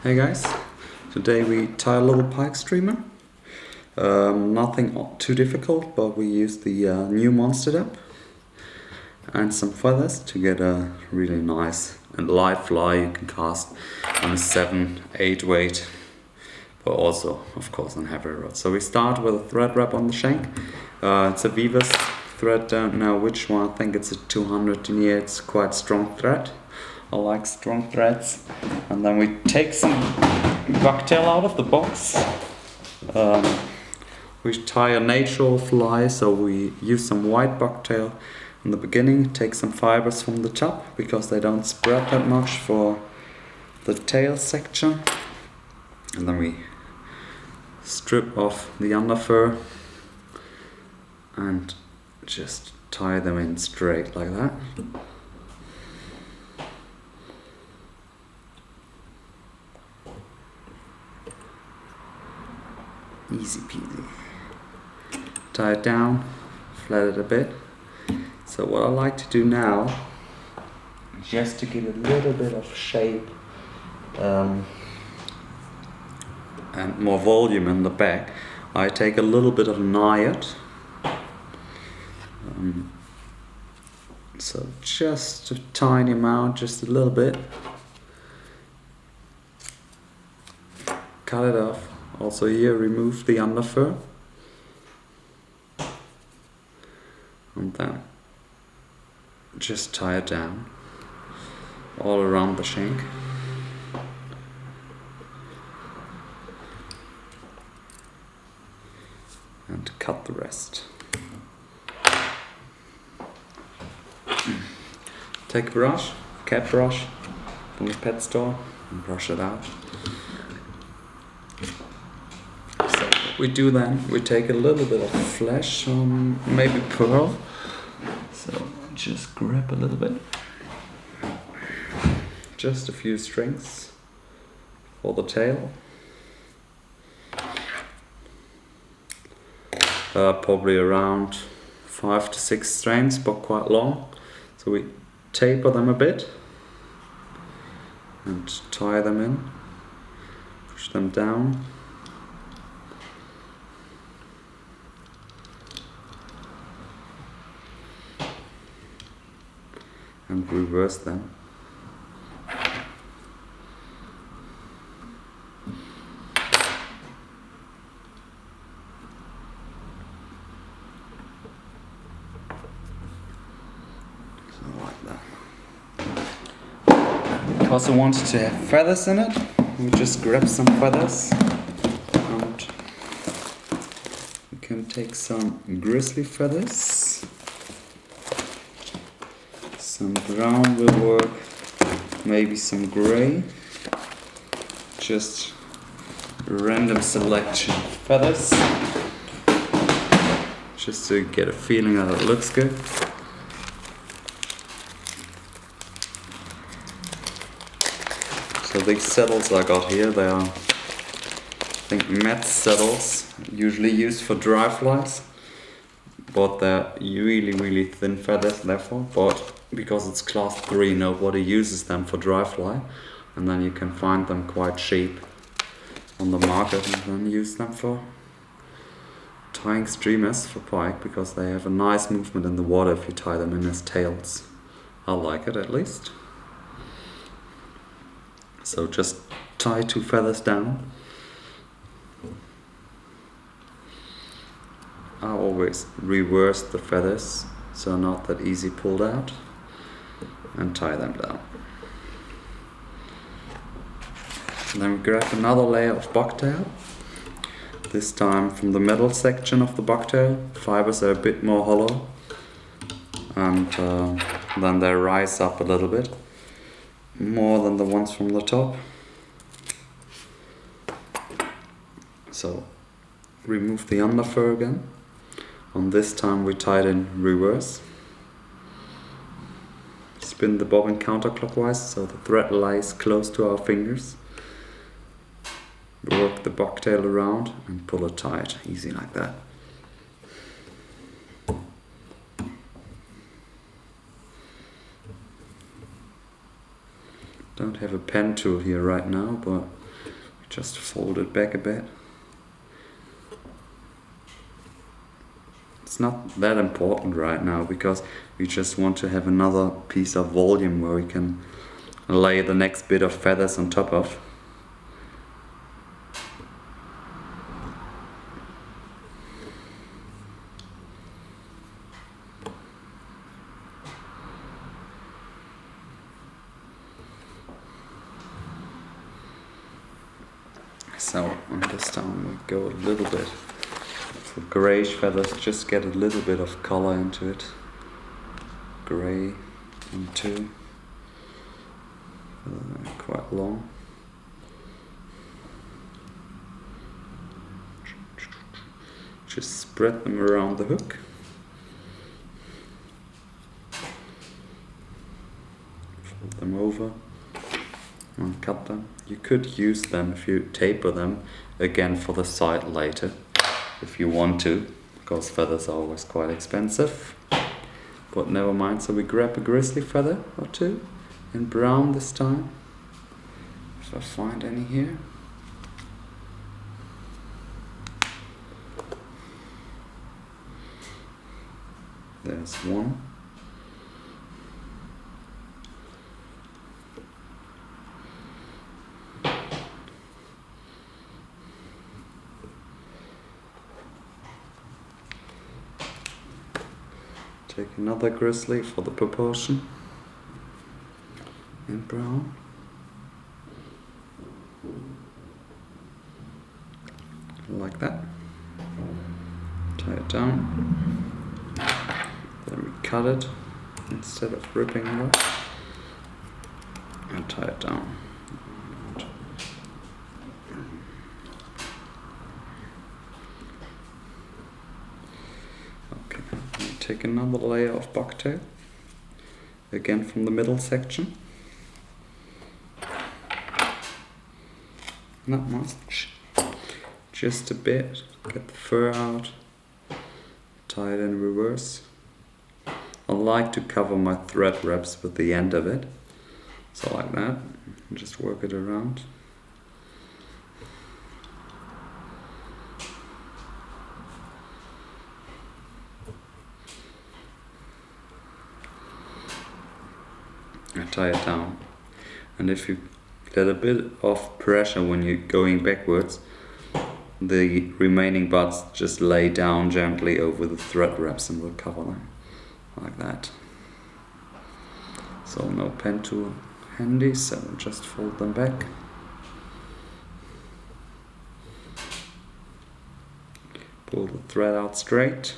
Hey guys, today we tie a little pike streamer. Nothing too difficult, but we use the new monster dip and some feathers to get a really nice and light fly you can cast on a 7-8 weight, but also of course on heavy rod. So we start with a thread wrap on the shank. It's a Veevus thread, don't know which one, I think it's a 200 in here, it's quite strong thread. I like strong threads. And then we take some bucktail out of the box. We tie a natural fly, so we use some white bucktail in the beginning, take some fibers from the top because they don't spread that much for the tail section. And then we strip off the underfur and just tie them in straight like that. Easy peasy. Tie it down, flat it a bit. So what I like to do now, just to give it a little bit of shape and more volume in the back, I take a little bit of Nayat. So just a tiny amount, just a little bit. Cut it off. Also here, remove the underfur. And then just tie it down all around the shank. And cut the rest. Take a brush, cat brush from the pet store, and brush it out. So what we do then, we take a little bit of flesh, maybe pearl. So just grab a little bit. Just a few strings for the tail. Probably around 5 to 6 strands, but quite long. So we taper them a bit and tie them in, push them down. And reverse them. Also wanted to have feathers in it. We just grab some feathers and we can take some grizzly feathers. Some brown will work, maybe some grey. Just random selection of feathers, just to get a feeling that it looks good. So these saddles I got here, they are, I think, mat saddles, usually used for dry flies, but they're really thin feathers therefore, but because it's class 3, nobody uses them for dry fly, and then you can find them quite cheap on the market and then use them for tying streamers for pike, because they have a nice movement in the water if you tie them in as tails. I like it at least. So just tie 2 feathers down. I always reverse the feathers so not that easy pulled out, and tie them down. And then we grab another layer of bucktail, this time from the middle section of the bucktail. Fibers are a bit more hollow, and then they rise up a little bit more than the ones from the top. So remove the underfur again. On this time we tied in reverse. Spin the bobbin counterclockwise so the thread lies close to our fingers. Work the bucktail around and pull it tight, easy like that. Don't have a pen tool here right now, but Just fold it back a bit. It's not that important right now because we just want to have another piece of volume where we can lay the next bit of feathers on top of. So on this time we go a little bit for greyish feathers, just get a little bit of color into it. Grey into quite long. Just spread them around the hook. Fold them over and cut them. You could use them if you taper them again for the side later, if you want to, because feathers are always quite expensive. But never mind, so we grab a grizzly feather or two, in brown this time, if I find any here. There's one. Take another grizzly for the proportion in brown. Like that. Tie it down. Then we cut it instead of ripping it off. And tie it down. Take another layer of bucktail, again from the middle section. Not much, just a bit. Get the fur out, tie it in reverse. I like to cover my thread wraps with the end of it, so like that, and just work it around. And tie it down, and if you get a bit of pressure when you're going backwards, the remaining buds just lay down gently over the thread wraps and we'll cover them like that. So no pen tool handy, so just fold them back. Pull the thread out straight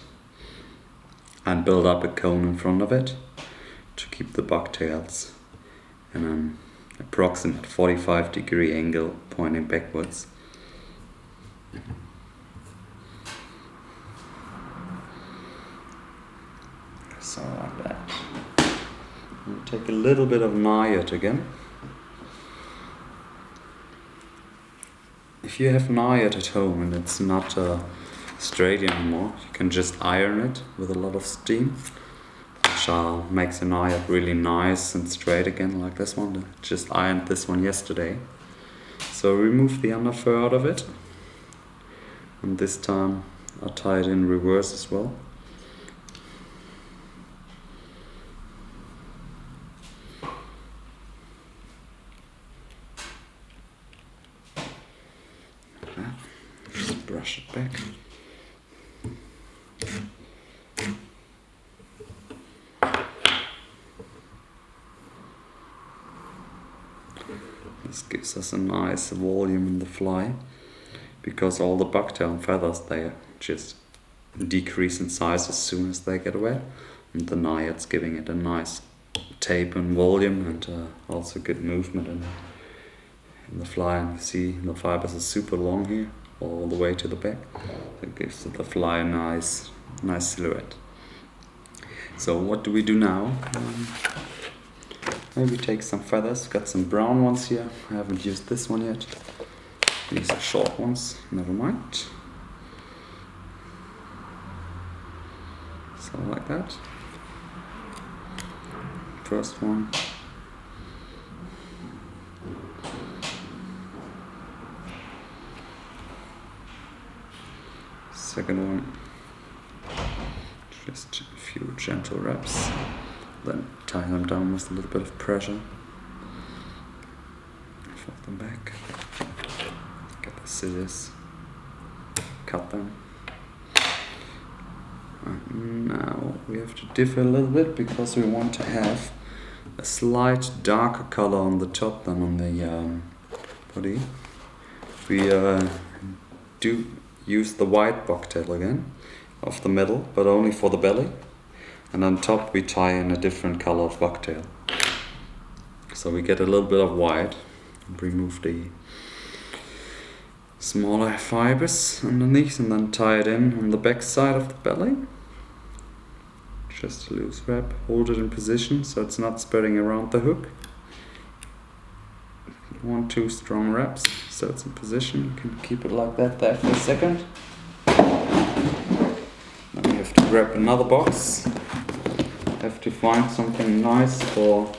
and build up a cone in front of it to keep the bucktails in an approximate 45-degree angle pointing backwards. So like that. And take a little bit of Nayat again. If you have Nayat at home and it's not straight anymore, you can just iron it with a lot of steam, which makes the Nayat really nice and straight again, like this one. I just ironed this one yesterday. So remove the under fur out of it, and this time I tie it in reverse as well. Just brush it back. This gives us a nice volume in the fly, because all the bucktail feathers, they just decrease in size as soon as they get wet, and the Nayat's giving it a nice tape and volume, and also good movement in the fly. And you see the fibers are super long here, all the way to the back. It gives the fly a nice silhouette. So what do we do now? Maybe take some feathers. Got some brown ones here. I haven't used this one yet. These are short ones, never mind. So like that. First one. Second one, just a few gentle reps, then tie them down with a little bit of pressure. Fold them back, get the scissors, cut them. And now we have to differ a little bit because we want to have a slight darker color on the top than on the body. We do use the white bucktail again of the middle, but only for the belly. And on top we tie in a different color of bucktail. So we get a little bit of white and remove the smaller fibers underneath and then tie it in on the back side of the belly. Just a loose wrap, hold it in position so it's not spreading around the hook. 1-2 strong wraps so it's in position. You can keep it like that there for a second. Then we have to grab another box. Have to find something nice for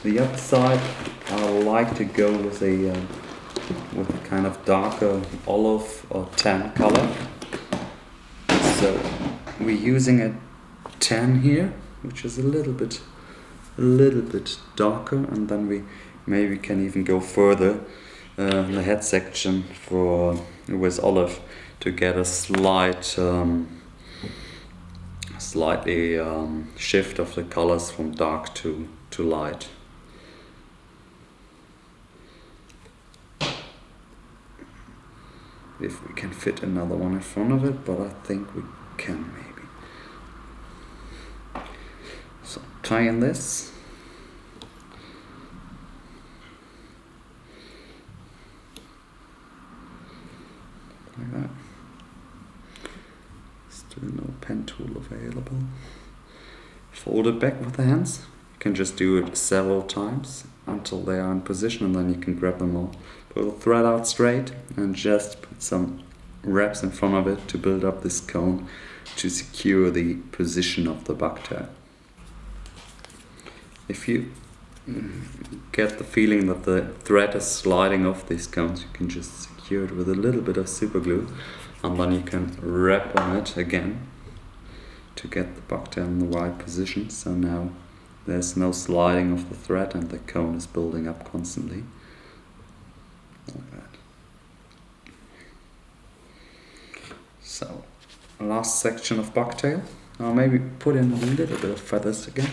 the upper side. I like to go with a kind of darker olive or tan color. So we're using a tan here, which is a little bit darker, and then we maybe can even go further in the head section with olive to get a slightly shift of the colors from dark to light. If we can fit another one in front of it, but I think we can maybe. So tie in this. Like that. Still no pen tool available. Fold it back with the hands. You can just do it several times until they are in position, and then you can grab them all. Pull the thread out straight and just put some wraps in front of it to build up this cone to secure the position of the bucktail. If you get the feeling that the thread is sliding off these cones, you can just secure it with a little bit of super glue, and then you can wrap on it again to get the bucktail in the right position. So now there's no sliding of the thread and the cone is building up constantly. Like that. So, last section of bucktail. I'll maybe put in a little bit of feathers again.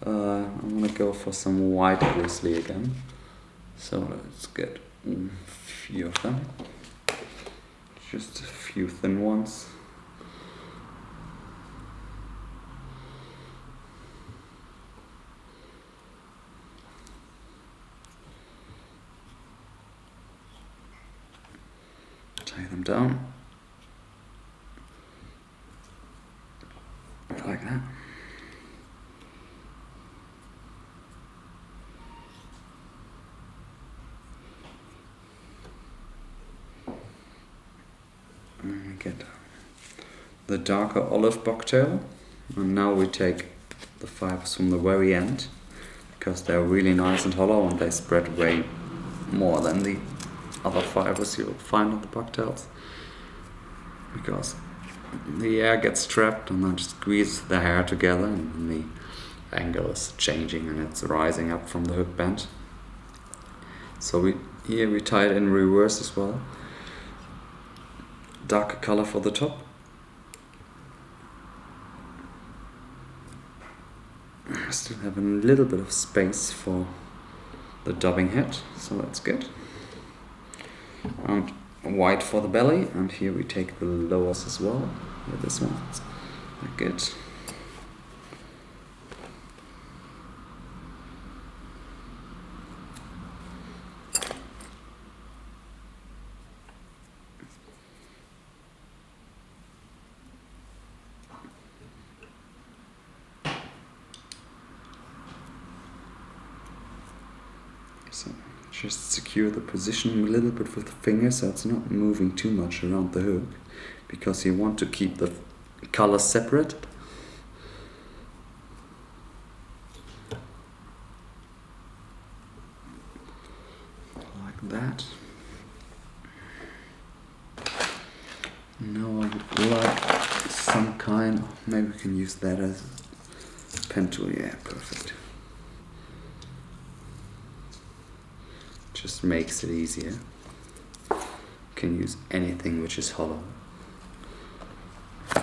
I'm gonna go for some white grizzly again. So let's get a few of them. Just a few thin ones. Tie them down. Like that. And we get the darker olive bucktail, and now we take the fibers from the very end because they're really nice and hollow and they spread way more than the other fibers you'll find on the bucktails, because the air gets trapped and then just squeezes the hair together and the angle is changing and it's rising up from the hook bend. So here we tie it in reverse as well. Darker color for the top. I still have a little bit of space for the dubbing head, so that's good. And white for the belly, and here we take the lowers as well with this one. Like good. So just secure the position a little bit with the finger so it's not moving too much around the hook, because you want to keep the colors separate. Like that. Now I would maybe we can use that as pen tool. Yeah, perfect. Just makes it easier. You can use anything which is hollow. So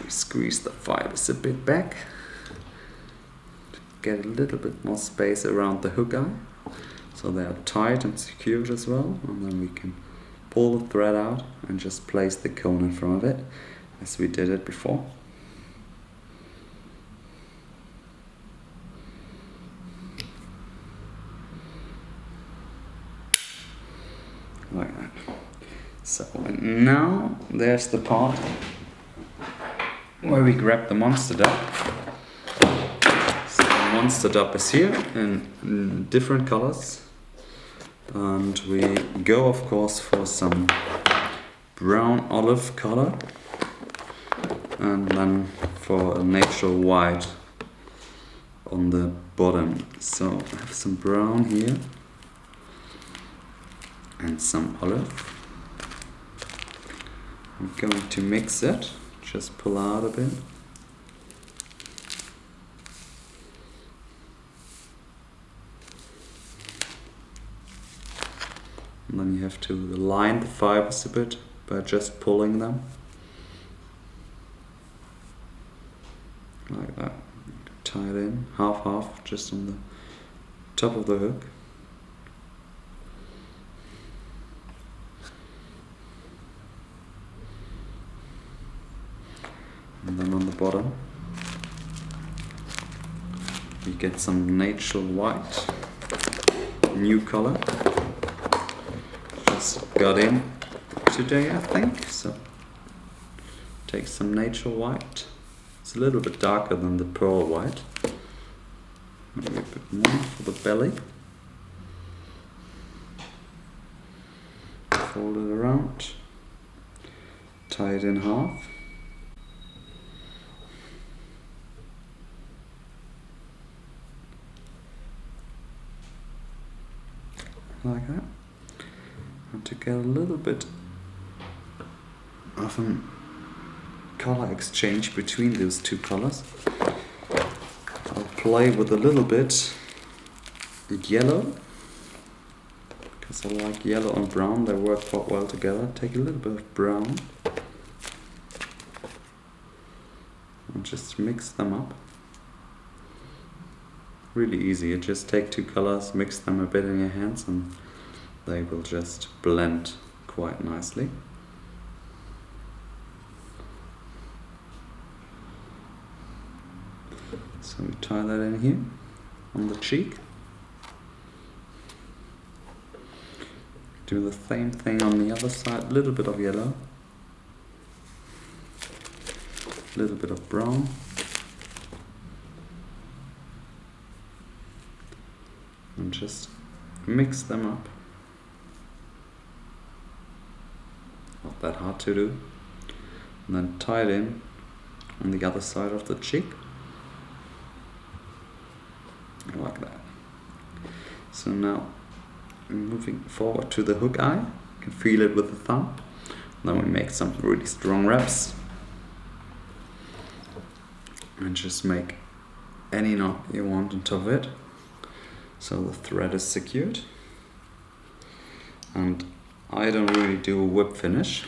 we squeeze the fibers a bit back to get a little bit more space around the hook eye, so they are tight and secured as well, and then we can pull the thread out and just place the cone in front of it as we did it before. Like that. So now there's the part where we grab the monster dub. So the monster dub is here in different colors, and we go of course for some brown olive color, and then for a natural white on the bottom. So I have some brown here and some olive. I'm going to mix it, just pull out a bit. And then you have to line the fibers a bit by just pulling them. Like that. Tie it in, half, just on the top of the hook. And then on the bottom we get some natural white, new color. Just got in today, I think. So take some natural white. It's a little bit darker than the pearl white. Maybe a bit more for the belly. Fold it around. Tie it in half. Like that, and to get a little bit of a color exchange between those two colors, I'll play with a little bit yellow, because I like yellow and brown, they work quite well together. Take a little bit of brown and just mix them up. Really easy, you just take two colors, mix them a bit in your hands, and they will just blend quite nicely. So we tie that in here on the cheek. Do the same thing on the other side, a little bit of yellow, a little bit of brown. And just mix them up. Not that hard to do. And then tie it in on the other side of the cheek. Like that. So now moving forward to the hook eye. You can feel it with the thumb. Then we make some really strong wraps. And just make any knot you want on top of it, so the thread is secured. And I don't really do a whip finish.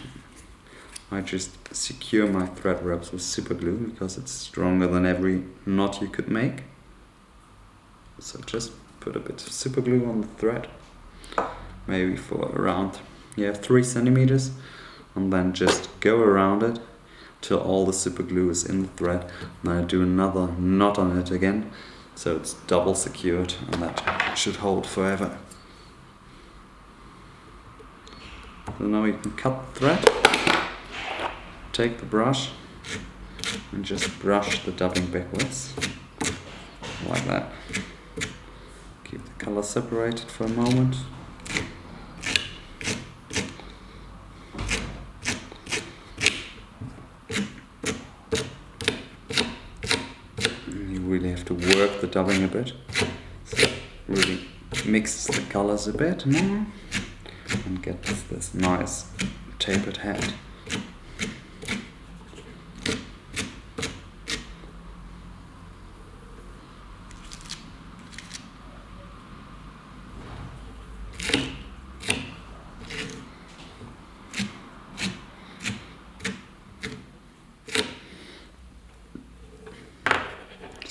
I just secure my thread wraps with super glue because it's stronger than every knot you could make. So just put a bit of super glue on the thread, maybe for around 3 centimeters, and then just go around it till all the super glue is in the thread. And then I do another knot on it again, so it's double secured, and that should hold forever. So now you can cut the thread, take the brush and just brush the dubbing backwards, like that. Keep the color separated for a moment. Really have to work the dubbing a bit, so it really mixes the colors a bit more and gets this nice tapered head.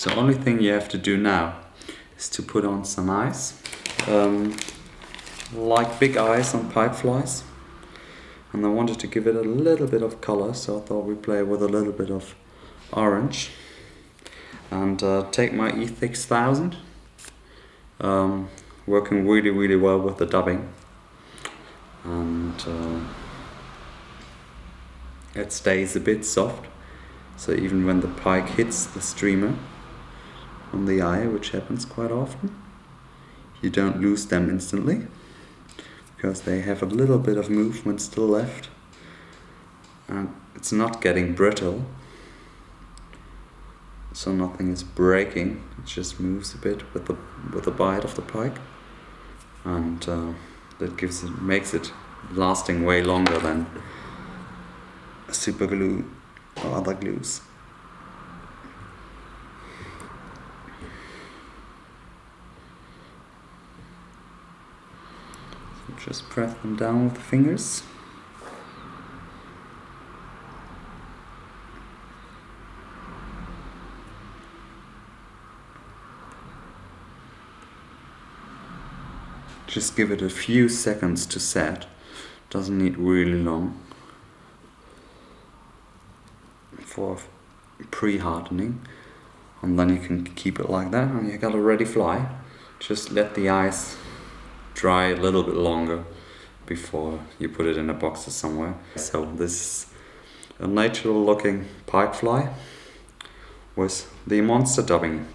So only thing you have to do now is to put on some eyes, like big eyes on pike flies. And I wanted to give it a little bit of color, so I thought we'd play with a little bit of orange. And take my E6000, working really well with the dubbing. And it stays a bit soft, so even when the pike hits the streamer on the eye, which happens quite often, you don't lose them instantly, because they have a little bit of movement still left, and it's not getting brittle, so nothing is breaking. It just moves a bit with the bite of the pike, and that makes it lasting way longer than super glue or other glues. So just press them down with the fingers. Just give it a few seconds to set. Doesn't need really long for pre-hardening, and then you can keep it like that and you got a ready fly. Just let the eyes dry a little bit longer before you put it in a box or somewhere. So this is a natural looking pike fly with the monster dubbing.